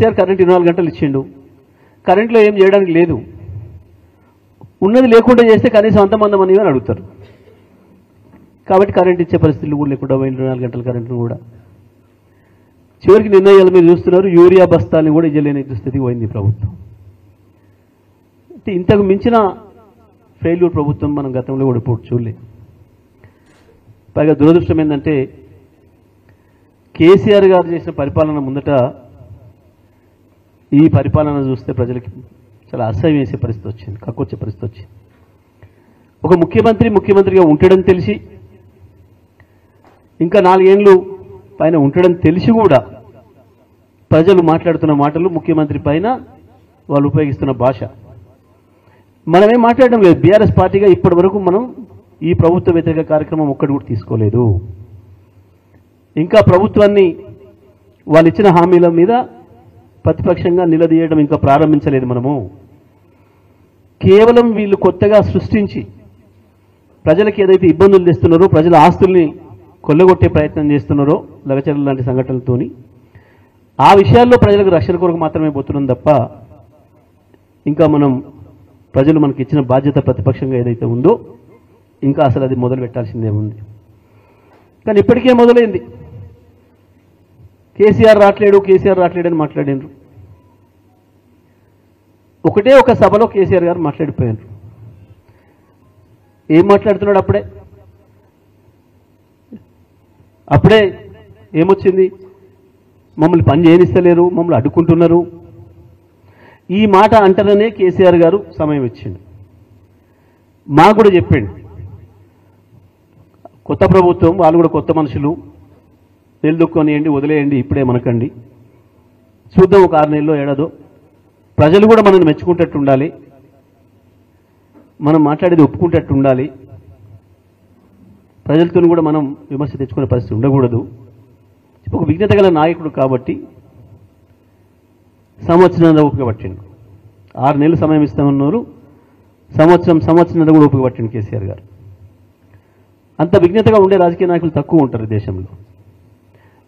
KCR current 24 గంటలు ఇచ్చిండు, కరెంట్లో ఏం చేయడానికి లేదు, ఉన్నది లేకుండా చేస్తే కనీసం అంతమంది అని అడుగుతారు. కాబట్టి కరెంట్ ఇచ్చే పరిస్థితులు కూడా లేకుండా 24 గంటల కరెంటును కూడా చివరికి నిర్ణయాలు మీరు చూస్తున్నారు. యూరియా బస్తాల్ని కూడా ఇవ్వలేని దుస్థితికి పోయింది ప్రభుత్వం. అంటే ఇంతకు మించిన ఫెయిల్యూర్ ప్రభుత్వం మనం గతంలో కూడా ఇప్పుడు చూడలేదు. పైగా దురదృష్టం ఏంటంటే కేసీఆర్ గారు చేసిన పరిపాలన ముందట ఈ పరిపాలన చూస్తే ప్రజలకి చాలా అసహ్యం వేసే పరిస్థితి వచ్చింది, కక్కొచ్చే పరిస్థితి వచ్చింది. ఒక ముఖ్యమంత్రిగా ఉంటాడని తెలిసి, ఇంకా 4 ఏళ్ళు పైన ఉంటాడని తెలిసి కూడా ప్రజలు మాట్లాడుతున్న మాటలు, ముఖ్యమంత్రి పైన వాళ్ళు ఉపయోగిస్తున్న భాష, మనమేం మాట్లాడడం లేదు. బీఆర్ఎస్ పార్టీగా ఇప్పటి వరకు మనం ఈ ప్రభుత్వ వ్యతిరేక కార్యక్రమం ఒక్కటి కూడా తీసుకోలేదు. ఇంకా ప్రభుత్వాన్ని వాళ్ళు ఇచ్చిన హామీల మీద ప్రతిపక్షంగా నిలదీయడం ఇంకా ప్రారంభించలేదు. మనము కేవలం వీళ్ళు కొత్తగా సృష్టించి ప్రజలకు ఏదైతే ఇబ్బందులు తెస్తున్నారో, ప్రజల ఆస్తుల్ని కొల్లగొట్టే ప్రయత్నం చేస్తున్నారో లగచర్ల లాంటి సంఘటనలతోని, ఆ విషయాల్లో ప్రజలకు రక్షణ కొరకు మాత్రమే పోతున్నాం తప్ప ఇంకా మనం ప్రజలు మనకి ఇచ్చిన బాధ్యత ప్రతిపక్షంగా ఏదైతే ఉందో ఇంకా అసలు అది మొదలు పెట్టాల్సిందే ఉంది. కానీ ఇప్పటికే మొదలైంది. కేసీఆర్ రావట్లేడు అని మాట్లాడినారు. ఒకటే ఒక సభలో కేసీఆర్ గారు మాట్లాడిపోయారు. ఏం మాట్లాడుతున్నాడు? అప్పుడే ఏమొచ్చింది? మమ్మల్ని పని చేయనిస్తలేరు, మమ్మల్ని అడ్డుకుంటున్నారు. ఈ మాట అంటారనే కేసీఆర్ గారు సమయం ఇచ్చిండు. మాకు కూడా చెప్పండి, కొత్త ప్రభుత్వం, వాళ్ళు కూడా కొత్త మనుషులు, నిలదొక్కొనియండి, వదిలేయండి, ఇప్పుడే మనకండి, చూద్దాం ఒక 6 నెలల్లో ఏడాదో, ప్రజలు కూడా మనల్ని మెచ్చుకుంటట్టు ఉండాలి, మనం మాట్లాడేది ఒప్పుకుంటట్టు ఉండాలి, ప్రజలతో కూడా మనం విమర్శ తెచ్చుకునే పరిస్థితి ఉండకూడదు. ఒక విజ్ఞత గల నాయకుడు కాబట్టి సంవత్సరంలో ఓపిక పట్టిండు. 6 నెలలు సమయం ఇస్తామన్నారు, సంవత్సరం కూడా ఓపిక పట్టిండు కేసీఆర్ గారు. అంత విజ్ఞతగా ఉండే రాజకీయ నాయకులు తక్కువ ఉంటారు దేశంలో.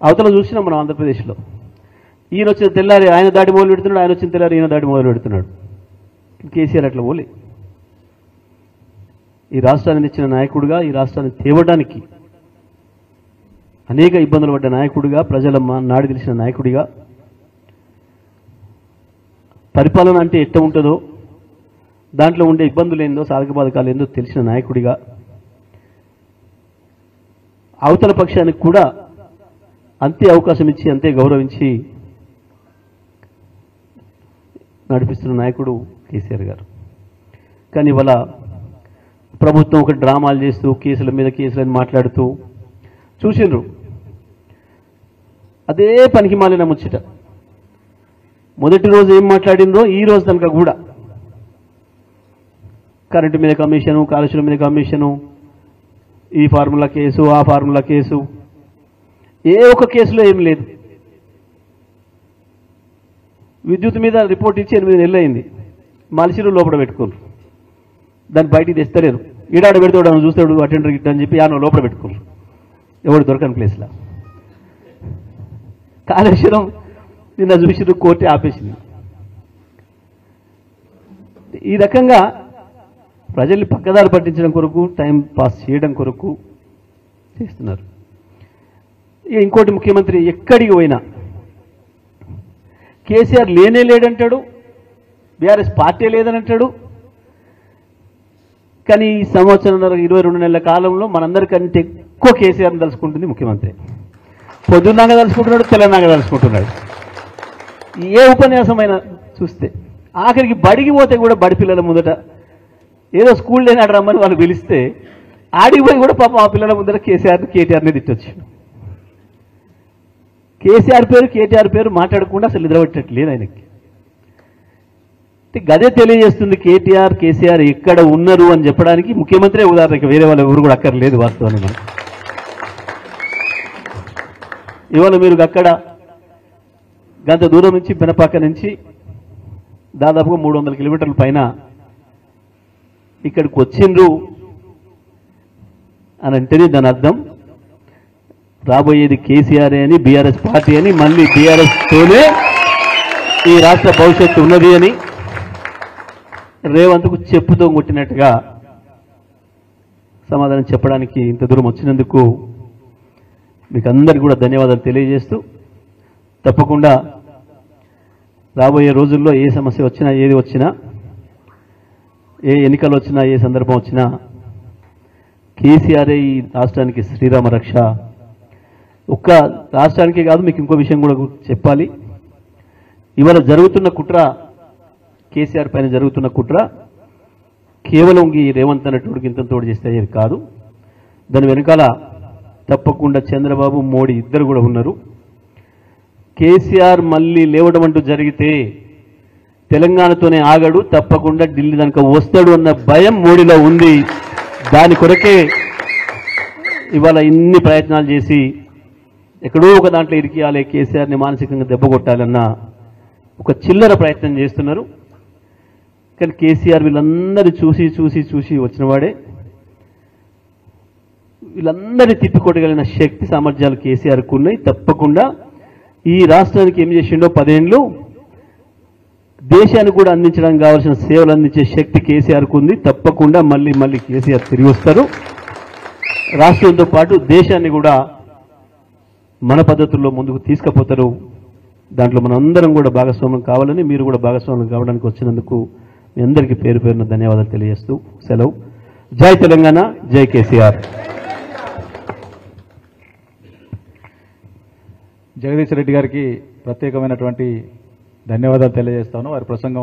అవతల చూసినాం మనం ఆంధ్రప్రదేశ్లో. ఈయన వచ్చిన తెల్లారి ఆయన దాడి మొదలు పెడుతున్నాడు, ఆయన వచ్చిన తెల్లారి ఈయన దాడి మొదలు పెడుతున్నాడు. కేసీఆర్ అట్లా పోలే. ఈ రాష్ట్రాన్ని ఇచ్చిన నాయకుడిగా, ఈ రాష్ట్రాన్ని తేవడానికి అనేక ఇబ్బందులు పడ్డ నాయకుడిగా, ప్రజల నాడి తెలిసిన నాయకుడిగా, పరిపాలన అంటే ఎట్ట ఉంటుందో, దాంట్లో ఉండే ఇబ్బందులు ఏందో, సాధక బాధకాలు ఏందో తెలిసిన నాయకుడిగా, అవతల పక్షానికి కూడా అంతే అవకాశం ఇచ్చి, అంతే గౌరవించి నడిపిస్తున్న నాయకుడు కేసీఆర్ గారు. కానీ ఇవాళ ప్రభుత్వం ఒక డ్రామాలు చేస్తూ, కేసుల మీద కేసులని మాట్లాడుతూ చూసిండ్రు. అదే పనికి మాలిన ముచ్చట. మొదటి రోజు ఏం మాట్లాడినరో ఈ రోజు కనుక కూడా కరెంటు మీద కమిషను, కాలుష్యం మీద కమిషను, ఈ ఫార్ములా కేసు, ఆ ఫార్ములా కేసు, ఏ ఒక్క కేసులో ఏం లేదు. విద్యుత్ మీద రిపోర్ట్ ఇచ్చి 8 నెలలు అయింది, మనిషిని లోపల పెట్టుకోరు, దాన్ని బయటికి తెస్తలేరు. ఈడాడ పెడతాడు, చూస్తాడు అటెండర్ గిట్ట అని చెప్పి ఆయన లోపల పెట్టుకోరు, ఎవడు దొరకని ప్లేస్లో. కాళేశ్వరం నిన్న చూసి కోర్టే ఆపేసింది. ఈ రకంగా ప్రజల్ని పక్కదారి పట్టించడం కొరకు, టైం పాస్ చేయడం కొరకు చేస్తున్నారు. ఇంకోటి, ముఖ్యమంత్రి ఎక్కడికి పోయినా కేసీఆర్ లేనే లేడంటాడు, బీఆర్ఎస్ పార్టీ లేదని అంటాడు. కానీ ఈ సంవత్సరంన్నర 22 నెలల కాలంలో మనందరికంటే ఎక్కువ కేసీఆర్ని తలుచుకుంటుంది ముఖ్యమంత్రి. పొద్దున్నాగా తలుచుకుంటున్నాడు, తెలంగాణ తలుచుకుంటున్నాడు. ఏ ఉపన్యాసమైనా చూస్తే ఆఖరికి బడికి పోతే కూడా బడి పిల్లల ముందట ఏదో స్కూల్ లేని ఆడ రమ్మని వాళ్ళు పిలిస్తే ఆడికి పోయి కూడా పాపం ఆ పిల్లల ముందర కేటీఆర్ని తిట్టొచ్చు. కేసీఆర్ పేరు, కేటీఆర్ పేరు మాట్లాడకుండా అసలు నిద్రపట్టట్లేదు ఆయనకి. గదే తెలియజేస్తుంది కేసీఆర్ ఎక్కడ ఉన్నారు అని చెప్పడానికి ముఖ్యమంత్రి ఉదాహరణకి, వేరే వాళ్ళు ఎవరు కూడా అక్కర్లేదు వాస్తవాన్ని. మనం ఇవాళ మీరు అక్కడ గంత దూరం నుంచి, పెనపాక నుంచి దాదాపుగా 300 కిలోమీటర్ల పైన ఇక్కడికి వచ్చిండ్రు అని అంటేనే దాని అర్థం రాబోయేది కేసీఆర్ అని, బీఆర్ఎస్ పార్టీ అని, మళ్ళీ బీఆర్ఎస్ తోనే ఈ రాష్ట్ర భవిష్యత్తు ఉన్నది అని రేవంత్కు చెప్పుతో కొట్టినట్టుగా సమాధానం చెప్పడానికి ఇంత దూరం వచ్చినందుకు మీకు అందరికీ కూడా ధన్యవాదాలు తెలియజేస్తూ తప్పకుండా రాబోయే రోజుల్లో ఏ సమస్య వచ్చినా ఏది వచ్చినా ఏ ఎన్నికలు వచ్చినా ఏ సందర్భం వచ్చినా కేసీఆర్ ఈ రాష్ట్రానికి శ్రీరామ రక్ష. ఒక్క రాష్ట్రానికే కాదు, మీకు ఇంకో విషయం కూడా చెప్పాలి. ఇవాళ జరుగుతున్న కుట్ర, కేసీఆర్ పైన జరుగుతున్న కుట్ర కేవలం ఈ రేవంత్ అన్నటువంటి ఇంతతోడు చేస్తే అయ్యేది కాదు. దాని వెనకాల తప్పకుండా చంద్రబాబు మోడీ ఇద్దరు కూడా ఉన్నారు. కేసీఆర్ మళ్ళీ లేవడం అంటూ జరిగితే తెలంగాణతోనే ఆగడు, తప్పకుండా ఢిల్లీ దానికి వస్తాడు అన్న భయం మోడీలో ఉంది. దాని కొరకే ఇవాళ ఇన్ని ప్రయత్నాలు చేసి ఎక్కడో ఒక దాంట్లో ఇరికియాలి, కేసీఆర్ని మానసికంగా దెబ్బ కొట్టాలన్న ఒక చిల్లర ప్రయత్నం చేస్తున్నారు. కానీ కేసీఆర్ వీళ్ళందరూ చూసి చూసి చూసి వచ్చినవాడే. వీళ్ళందరినీ తిప్పికొట్టగలిగిన శక్తి సామర్థ్యాలు కేసీఆర్కు ఉన్నాయి. తప్పకుండా ఈ రాష్ట్రానికి ఏం చేసిండో 10 ఏళ్ళు దేశానికి కూడా అందించడానికి కావాల్సిన సేవలు అందించే శక్తి కేసీఆర్కు ఉంది. తప్పకుండా మళ్ళీ మళ్ళీ కేసీఆర్ తిరిగి వస్తారు. రాష్ట్రంతో పాటు దేశాన్ని కూడా మన పద్ధతుల్లో ముందుకు తీసుకుపోతారు. దాంట్లో మనందరం కూడా భాగస్వామ్యం కావాలని, మీరు కూడా భాగస్వామ్యం కావడానికి వచ్చినందుకు మీ అందరికీ పేరు పేరున ధన్యవాదాలు తెలియజేస్తూ సెలవు. జై తెలంగాణ, జై కేసీఆర్. జగదీష్ రెడ్డి గారికి ప్రత్యేకమైనటువంటి ధన్యవాదాలు తెలియజేస్తాను. వారి ప్రసంగం